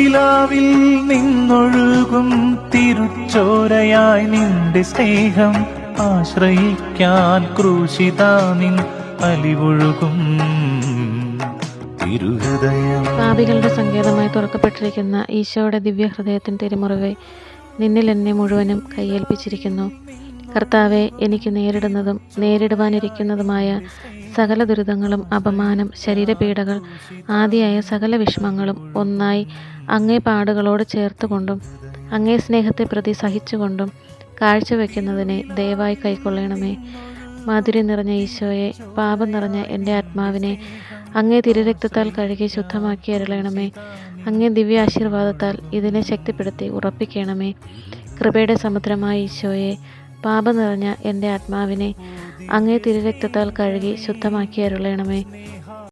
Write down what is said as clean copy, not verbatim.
തിരുവിലാവിൽ നിന്നൊഴുകും തിരുച്ചോരയായി നിന്റെ സ്നേഹം ആശ്രയിക്കാൻ ക്രൂശിതാ നിൻ അലിവൊഴുകും തിരുഹൃദയം. പാപികളുടെ സങ്കേതമായി തുറക്കപ്പെട്ടിരിക്കുന്ന ഈശോയുടെ ദിവ്യഹൃദയത്തിൻ തിരുമുറിവെ, നിന്നിൽ എന്നെ മുഴുവനും കയ്യേൽപ്പിച്ചിരിക്കുന്നു. കർത്താവെ, എനിക്ക് നേരിടുന്നതും നേരിടുവാനിരിക്കുന്നതുമായ സകല ദുരിതങ്ങളും, അപമാനം, ശരീരപീഡകൾ ആദിയായ സകല വിഷമങ്ങളും ഒന്നായി അങ്ങേ പാടുകളോട് ചേർത്തുകൊണ്ടും അങ്ങേ സ്നേഹത്തെ പ്രതി സഹിച്ചുകൊണ്ടും കാഴ്ചവെക്കുന്നതിനെ ദയവായി കൈക്കൊള്ളണമേ. മാധുര്യം നിറഞ്ഞ ഈശോയെ, പാപം നിറഞ്ഞ എൻ്റെ ആത്മാവിനെ അങ്ങേ തിരുരക്തത്താൽ കഴുകി ശുദ്ധമാക്കി അരുളണമേ. അങ്ങേ ദിവ്യ ആശീർവാദത്താൽ ഇതിനെ ശക്തിപ്പെടുത്തി ഉറപ്പിക്കണമേ. കൃപയുടെ സമുദ്രമായ ഈശോയെ, പാപം നിറഞ്ഞ എൻ്റെ ആത്മാവിനെ അങ്ങേ തിരുരക്തത്താൽ കഴുകി ശുദ്ധമാക്കി അരുളണമേ.